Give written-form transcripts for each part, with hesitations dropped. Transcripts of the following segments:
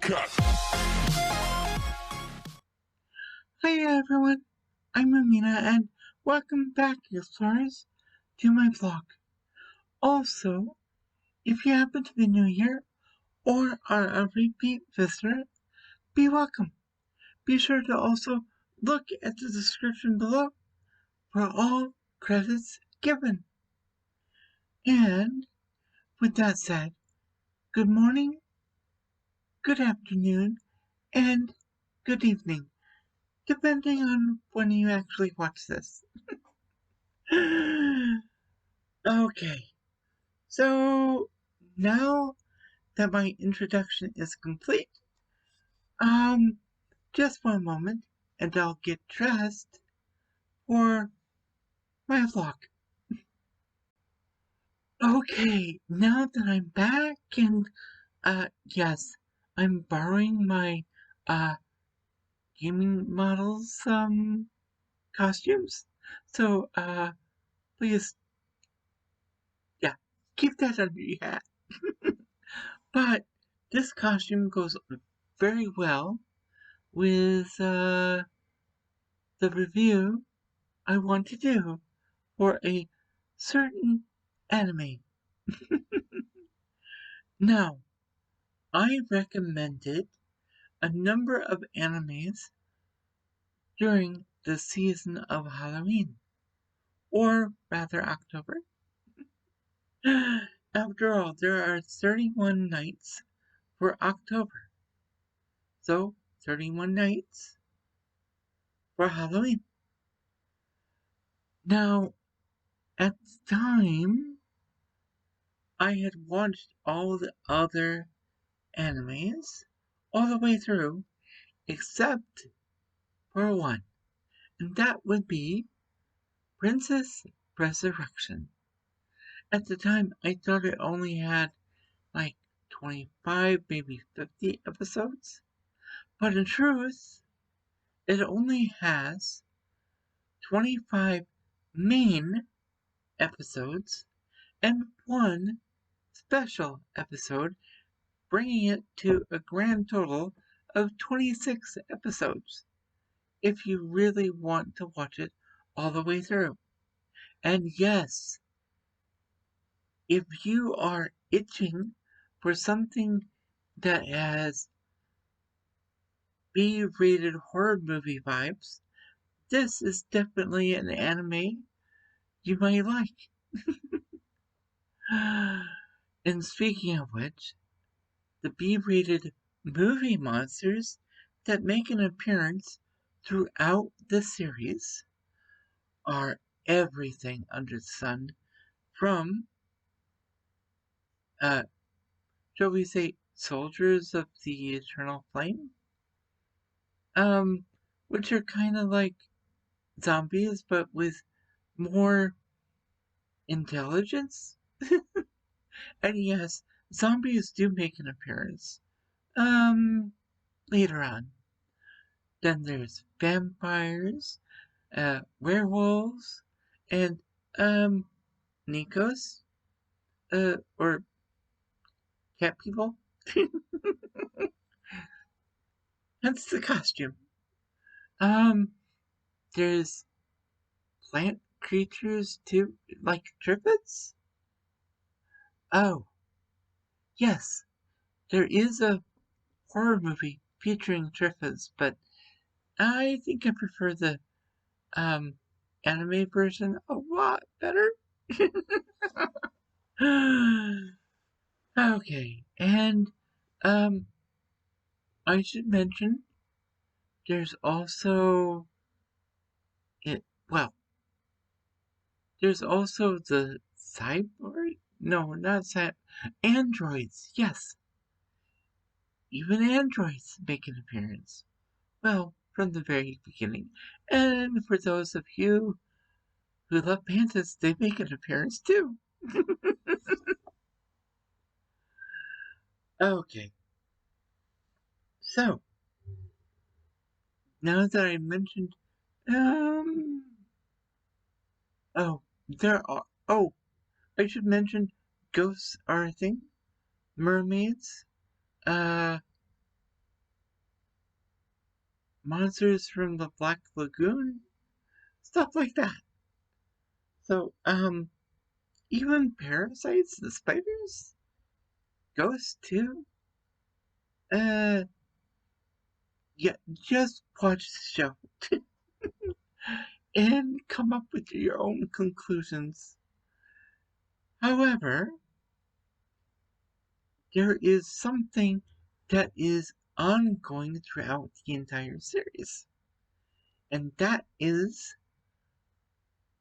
Cut. Hi everyone, I'm Amena and welcome back, explorers, to my vlog. Also, if you happen to be new here or are a repeat visitor, be welcome. Be sure to also look at the description below for all credits given. And with that said, good morning, good afternoon, and good evening, depending on when you actually watch this. Okay, so now that my introduction is complete, just one moment and I'll get dressed for my vlog. Okay, now that I'm back and, yes, I'm borrowing my, gaming models, costumes. So, please, yeah, keep that under your hat. But this costume goes very well with, the review I want to do for a certain anime. Now, I recommended a number of animes during the season of Halloween, or rather October. After all, there are 31 nights for October, so 31 nights for Halloween. Now, at the time, I had watched all the other animes all the way through, except for one, and that would be Princess Resurection. At the time, I thought it only had like 25, maybe 50 episodes, but in truth, it only has 25 main episodes and one special episode, bringing it to a grand total of 26 episodes, if you really want to watch it all the way through. And yes, if you are itching for something that has B-rated horror movie vibes, this is definitely an anime you might like. And speaking of which, the B-rated movie monsters that make an appearance throughout the series are everything under the sun, from, shall we say, Soldiers of the Eternal Flame? Which are kind of like zombies, but with more intelligence. And yes, zombies do make an appearance, later on. Then there's vampires, werewolves, and, Nikos, or cat people. That's the costume. There's plant creatures too, like triffids? Oh, yes, there is a horror movie featuring triffids, but I think I prefer the, anime version a lot better. Okay, and, I should mention there's also well, there's also the cyborg? No, not androids, yes. Even androids make an appearance. Well, from the very beginning. And for those of you who love pandas, they make an appearance too. Okay. So, now that I mentioned, oh, I should mention ghosts are a thing, mermaids, monsters from the Black Lagoon, stuff like that. So, even parasites, the spiders, ghosts too. Yeah, just watch the show and come up with your own conclusions. However, there is something that is ongoing throughout the entire series, and that is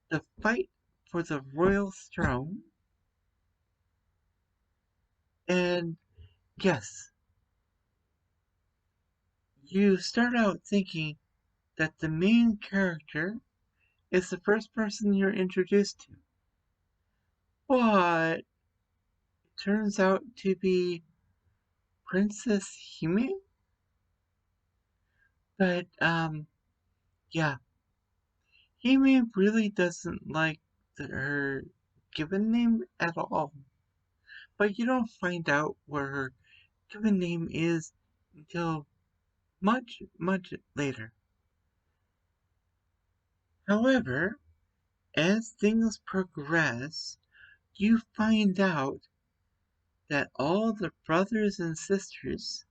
the fight for the royal throne. And yes, you start out thinking that the main character is the first person you're introduced to, but it turns out to be Princess Hime. But yeah, Hime really doesn't like her given name at all. But you don't find out what her given name is until much, much later. However, as things progress, you find out that all the brothers and sisters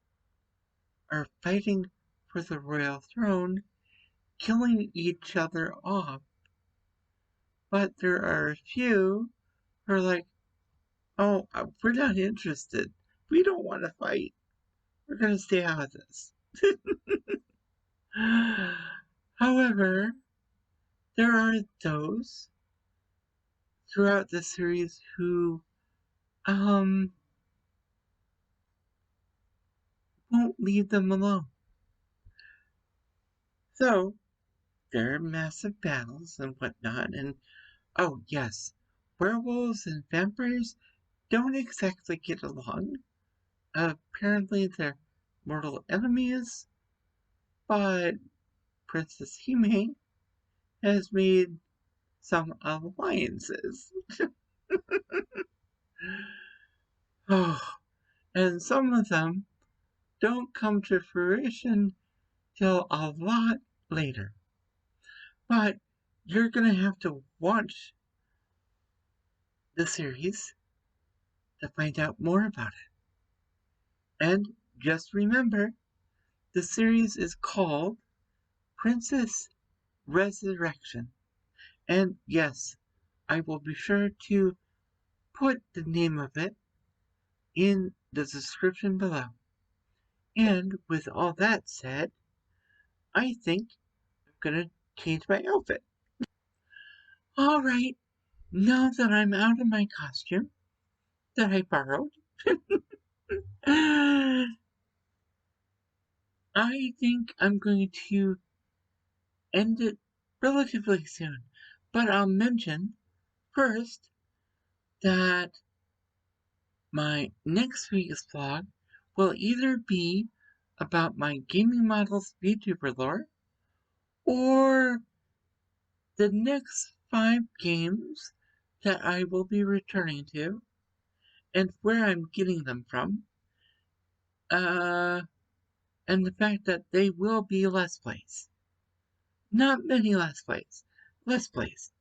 are fighting for the royal throne, killing each other off. But there are a few who are like, oh, we're not interested. We don't want to fight. We're going to stay out of this. However, there are those throughout the series who won't leave them alone. So there are massive battles and whatnot, and oh yes, werewolves and vampires don't exactly get along. Apparently they're mortal enemies, but Princess Hime has made some alliances. Oh, and some of them don't come to fruition till a lot later. But you're gonna have to watch the series to find out more about it. And just remember, the series is called Princess Resurection. And yes, I will be sure to put the name of it in the description below. And with all that said, I think I'm gonna change my outfit. Alright, now that I'm out of my costume that I borrowed, I think I'm going to end it relatively soon. But I'll mention first that my next week's vlog will either be about my gaming models VTuber lore, or the next 5 games that I will be returning to, and where I'm getting them from, and the fact that they will be Let's Plays. Not many Let's Plays. Let's Plays.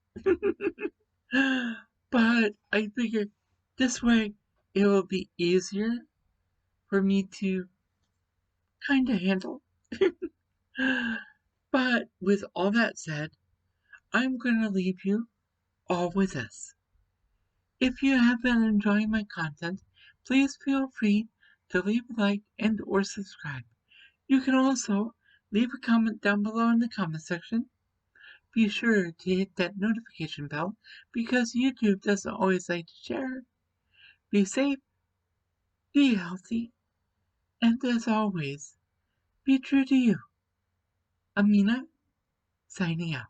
But I figured this way it will be easier for me to kind of handle. But with all that said, I'm going to leave you all with this. If you have been enjoying my content, please feel free to leave a like and or subscribe. You can also leave a comment down below in the comment section. Be sure to hit that notification bell because YouTube doesn't always like to share. Be safe, be healthy, and as always, be true to you. Amena, signing out.